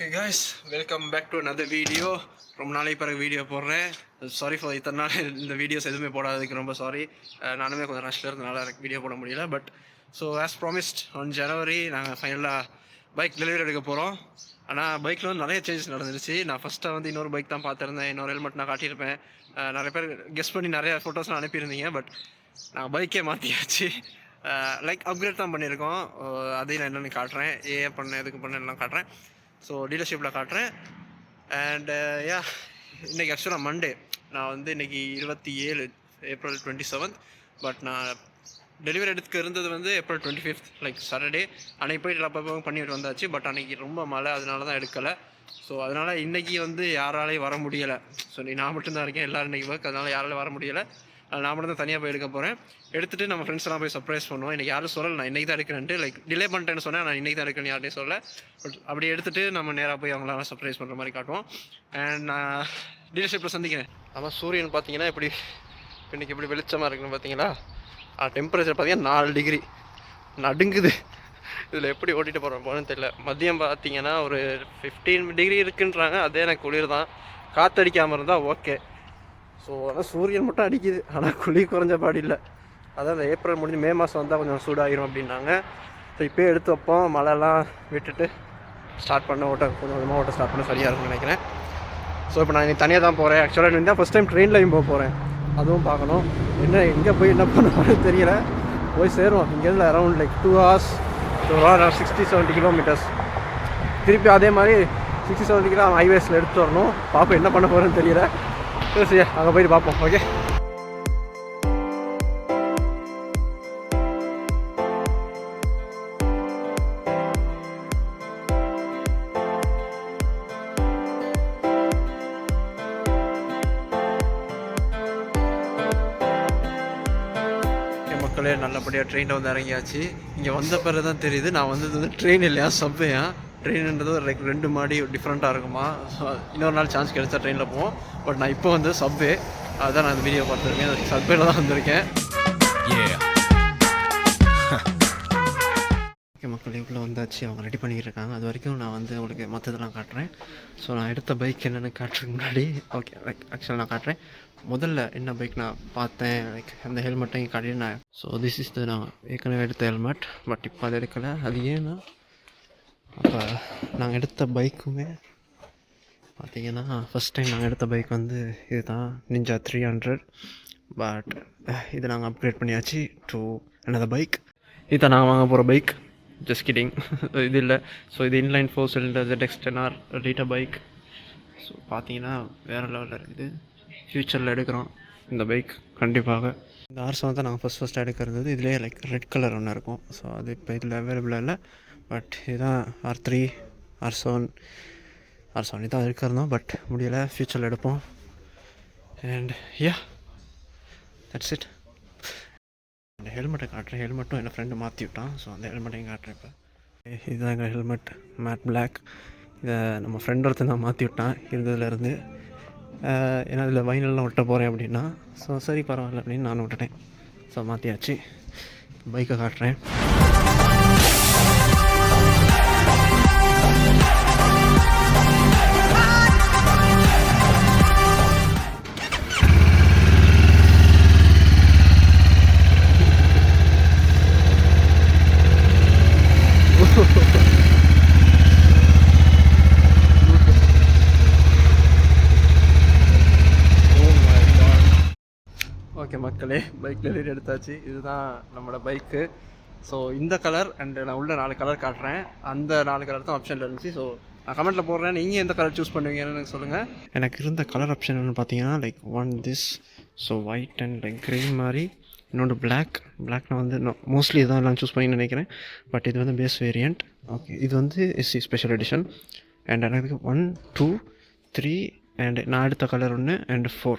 Okay guys, welcome back to another video. ரொம்ப நாளைக்கு பிறகு வீடியோ போடுறேன். சாரி ஃபார் இத்தனை நாள் இந்த வீடியோஸ் எதுவுமே போடாததுக்கு ரொம்ப சாரி. நானுமே கொஞ்சம் ரஷ்ல இருந்தனால எனக்கு வீடியோ போட முடியல. But so as promised on ஜனவரி நாங்கள் ஃபைனலாக பைக் டெலிவரி எடுக்க போகிறோம். ஆனால் பைக்கில் வந்து நிறைய சேஞ்சஸ் நடந்துருச்சு. நான் ஃபஸ்ட்டாக வந்து இன்னொரு பைக் தான் பார்த்துருந்தேன். இன்னொரு ஹெல்மெட் நான் காட்டியிருப்பேன். நிறைய பேர் கெஸ் பண்ணி நிறைய ஃபோட்டோஸ்லாம் அனுப்பியிருந்தீங்க. பட் நான் பைக்கே மாற்றியாச்சு. லைக் அப்கிரேட் தான் பண்ணியிருக்கோம். அதையும் நான் என்னென்னு காட்டுறேன். ஏன் பண்ணேன் எதுக்கு பண்ணேன் எல்லாம் காட்டுறேன். ஸோ டீலர்ஷிப்பில் காட்டுறேன். அண்ட் இன்றைக்கி ஆக்சுவலாக மண்டே. நான் வந்து இன்றைக்கி 27 ஏப்ரல் 27. பட் நான் டெலிவரி எடுத்துக்க இருந்தது வந்து ஏப்ரல் 25 லைக் சாட்டர்டே. அன்றைக்கி போய்ட்டு எல்லா பண்ணிட்டு வந்தாச்சு. பட் அன்றைக்கி ரொம்ப மழை, அதனால தான் எடுக்கலை. ஸோ அதனால் இன்றைக்கி வந்து யாராலையும் வர முடியலை. ஸோ நான் மட்டும்தான் இருக்கேன், எல்லோரும் இன்றைக்கி ஒர்க், அதனால் யாராலையும் வர முடியலை. நான் மட்டும் தான் தனியாக போய் எடுக்க போகிறேன். எடுத்துகிட்டு நம்ம ஃப்ரெண்ட்ஸ்லாம் போய் சர்ப்ரைஸ் பண்ணுவோம். இன்றைக்கி யாரும் சொல்லலை நான் இன்றைக்கி தான் எடுக்கிறேன்ட்டு. லைக் டிலே பண்ணிட்டேன்னு சொன்னேன், நான் இன்றைக்கி தான் எடுக்கிறேன்னு யார்ட்டையும் சொல்ல. பட் அப்படி எடுத்துகிட்டு நம்ம நேராக போய் அவங்களாம் சர்ப்ரைஸ் பண்ணுற மாதிரி காட்டுவோம். அண்ட் நான் டீலர்ஷிப்பில் சந்திக்கிறேன். ஆமாம், சூரியன் பார்த்தீங்கன்னா எப்படி இன்றைக்கி எப்படி வெளிச்சமாக இருக்குன்னு பார்த்தீங்களா? டெம்பரேச்சர் பார்த்தீங்கன்னா 4 டிகிரி நடுங்குது. இதில் எப்படி ஓட்டிகிட்டு போகிறோன்னு தெரியல. மதியம் பார்த்தீங்கன்னா ஒரு 15 டிகிரி இருக்குன்றாங்க. அதே எனக்கு குளிர் தான். காற்றடிக்காமல் இருந்தால் ஓகே. ஸோ ஆனால் சூரியன் மட்டும் அடிக்குது, ஆனால் குளிர் குறைஞ்ச பாடி இல்லை. அதான் இந்த ஏப்ரல் முடிஞ்சு மே மாதம் வந்தால் கொஞ்சம் சூடாகிரும் அப்படின்னாங்க. ஸோ இப்போயே எடுத்து வைப்போம், மழைலாம் விட்டுட்டு ஸ்டார்ட் பண்ண கொஞ்சம் கொஞ்சமாக ஓட்ட ஸ்டார்ட் பண்ண சரியாக இருக்கும்னு நினைக்கிறேன். ஸோ இப்போ நான் இன்னைக்கு தனியாக தான் போகிறேன். ஆக்சுவலாக நான் தான் ஃபஸ்ட் டைம் ட்ரெயின்லையும் போகிறேன். அதுவும் பார்க்கணும். எங்கே போய் என்ன பண்ணுவான்னு தெரியல. போய் சேருவோம் இங்கேருந்து அரௌண்ட் லைக் 2 hours 60-70 கிலோமீட்டர்ஸ். திருப்பி அதே மாதிரி 60-70 கிலோ ஹைவேஸில் எடுத்து வரணும். பார்ப்போம் என்ன பண்ண போகிறேன்னு தெரியல. சரி, அங்கே போயிட்டு பார்ப்போம். ஓகே, மக்களே நல்லபடியாக ட்ரெயினில் வந்து இறங்கியாச்சு. இங்கே வந்த பிறகு தான் தெரியுது நான் வந்தது வந்து ட்ரெயின் இல்லையா, சப்வேயா. ட்ரெயின்ன்றது லைக் 2 மாடி டிஃப்ரெண்ட்டாக இருக்குமா. ஸோ இன்னொரு நாள் சான்ஸ் கிடைச்சா ட்ரெயினில் போவோம். பட் நான் இப்போ வந்து சப்வே, அதுதான் நான் இந்த வீடியோ பார்த்துருக்கேன். சப்வேல தான் வந்திருக்கேன். ஓகே மக்கள், இவ்வளோ வந்தாச்சு. அவங்க ரெடி பண்ணிக்கிட்டு இருக்காங்க. அது வரைக்கும் நான் வந்து உங்களுக்கு மற்றதெல்லாம் காட்டுறேன். ஸோ நான் எடுத்த பைக் என்னென்னு காட்டுறதுக்கு முன்னாடி ஓகே லைக் ஆக்சுவலாக நான் காட்டுறேன். முதல்ல என்ன பைக் நான் பார்த்தேன், லைக் அந்த ஹெல்மெட்டையும் காட்டிட்டு நான் ஸோ திஸ் இஸ் த நான் ஏற்கனவே எடுத்த ஹெல்மெட். பட் இப்போ அதை எடுக்கலை. அது ஏன்னா அப்போ நாங்கள் எடுத்த பைக்குமே பார்த்திங்கன்னா ஃபஸ்ட் டைம் நாங்கள் எடுத்த பைக் வந்து இது தான் நிஞ்சா 300. பட் இதை நாங்கள் அப்கிரேட் பண்ணியாச்சு டு another பைக். இதுதான் நாங்கள் வாங்க போகிற பைக். ஜஸ்ட் கிட்டிங், இது இல்லை. ஸோ இது inline 4 cylinder ZX10R Rita bike. So பார்த்தீங்கன்னா வேறு லெவலில் இருக்குது. ஃப்யூச்சரில் எடுக்கிறோம் இந்த பைக் கண்டிப்பாக. இந்த R7 தான் நாங்கள் ஃபஸ்ட்டாக எடுக்கிறது. இதுலேயே லைக் ரெட் கலர் ஒன்று இருக்கும். ஸோ அது இப்போ இதில் அவைலபிளாக இல்லை. பட் இதுதான் R3 R7 இதான் எடுக்கிறோம். பட் முடியலை, ஃப்யூச்சரில் எடுப்போம். And yeah that's it. அந்த ஹெல்மெட்டை காட்டுறேன். ஹெல்மெட்டும் என் ஃப்ரெண்டு மாற்றி விட்டான். ஸோ அந்த ஹெல்மெட்டையும் காட்டுறேன். இப்போ இதுதான் எங்கள் ஹெல்மெட், மேட் பிளாக். இதை நம்ம ஃப்ரெண்ட் ஒருத்தன் தான் மாற்றி விட்டான் இருந்ததுலேருந்து. ஏன்னா இதில் வைனல்லாம் ஒட்ட போகிறேன் அப்படின்னா. ஸோ சரி பரவாயில்ல அப்படின்னு நானும் விட்டுட்டேன். ஸோ மாற்றியாச்சு. பைக்கை காட்டுறேன். ஓகே மக்களே, பைக் டெலிவரி எடுத்தாச்சு. இதுதான் நம்மளோட பைக்கு. ஸோ இந்த கலர் அண்டு நான் உள்ள 4 கலர் காட்டுறேன். அந்த 4 கலர் தான் ஆப்ஷனில் இருந்துச்சு. ஸோ நான் கமெண்ட்டில் போடுறேன், நீங்கள் எந்த கலர் சூஸ் பண்ணுவீங்கன்னு சொல்லுங்கள். எனக்கு இருந்த கலர் ஆப்ஷன் என்னென்னு பார்த்தீங்கன்னா like one this, so white and like green மாதிரி. இன்னொன்று பிளாக் நான் வந்து மோஸ்ட்லி இதான் எல்லாம் சூஸ் பண்ணி நினைக்கிறேன். பட் இது வந்து பேஸ் வேரியண்ட். ஓகே, இது வந்து SC ஸ்பெஷல் எடிஷன். அண்ட் எனக்கு 1 2 3 அண்ட் நான் எடுத்த colour 1 and 4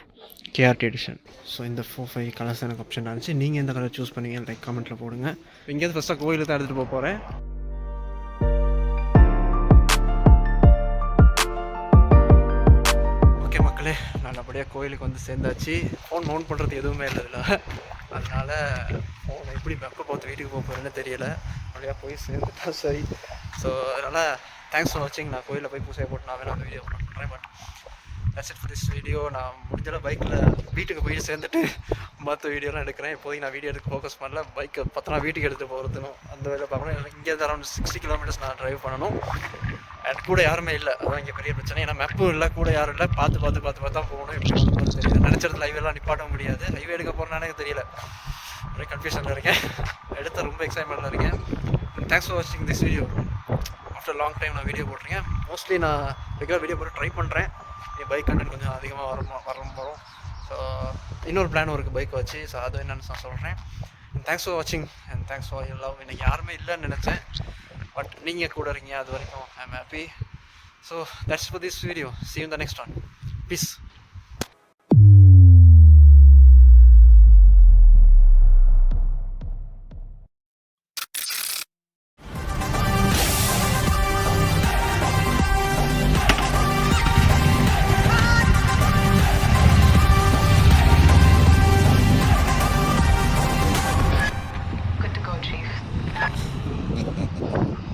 KRT edition. So இந்த 4-5 கலர்ஸ் எனக்கு ஆப்ஷன் இருந்துச்சு. நீங்கள் எந்த கலர் சூஸ் பண்ணீங்க லைக் கமெண்ட்டில் போடுங்க. இங்கேருந்து ஃபஸ்ட்டாக கோயிலுக்கு தான் எடுத்துகிட்டு போகிறேன். ஓகே மக்களே, நல்லபடியாக கோயிலுக்கு வந்து சேர்ந்தாச்சு. ஃபோன் மவுண்ட் பண்ணுறது எதுவுமே இல்லை இதில். அதனால் ஃபோனை எப்படி எப்போ பார்த்து வீட்டுக்கு போக போகிறேன்னு தெரியலை. அப்படியே போய் சேர்ந்துட்டா சரி. ஸோ அதனால் தேங்க்ஸ் ஃபார் வாட்சிங். நான் கோயிலில் போய் பூசையை போட்டு நான் வேணால் வீடியோ பண்ணுறேன். But that's it for this video. நான் முடிஞ்சளவு பைக்கில் வீட்டுக்கு போய் சேர்ந்துட்டு மற்ற வீடியோலாம் எடுக்கிறேன். இப்போதைக்கு நான் வீடியோ எடுக்க ஃபோக்கஸ் பண்ணல. பைக்கை பத்தினா வீட்டுக்கு எடுத்துகிட்டு போகிறதுனும் அந்த வேலை பார்க்கணும். இங்கேருந்து அரௌண்ட் 60 கிலோமீட்டர்ஸ் நான் ட்ரைவ் பண்ணணும். அண்ட் கூட யாருமே இல்லை, அதான் இங்கே பெரிய பிரச்சனை. ஏன்னா மேப்பும் இல்லை, கூட யாரும் இல்லை. பார்த்து தான் போகணும். எப்படி போகணும்னு தெரியல. நினச்ச இடத்துல ஹைவேலாம் நிப்பாட்ட முடியாது. ஹைவே எடுக்க போகிறேன்னு எனக்கு தெரியல. ஒரே கன்ஃபியூஷனில் இருக்கேன். எடுத்த ரொம்ப எக்ஸைட்மெண்ட்டில் இருக்கேன். தேங்க்ஸ் ஃபார் வாட்சிங் this video. After long time நான் வீடியோ போட்டிருக்கேன். மோஸ்ட்லி நான் ரெகுலர் வீடியோ போட்டு ட்ரை பண்ணுறேன். என் பைக் கண்டென்ட் கொஞ்சம் அதிகமாக வரும். ஸோ இன்னொரு பிளானும் இருக்குது பைக்கை வச்சு. ஸோ அது என்னென்னு நான் சொல்கிறேன். தேங்க்ஸ் ஃபார் வாட்சிங் and thanks for your love. எனக்கு யாருமே இல்லைன்னு நினச்சேன், பட் நீங்கள் கூட இருக்கீங்க. அது வரைக்கும் I am happy. So that's for this video. See you in the next one. Peace.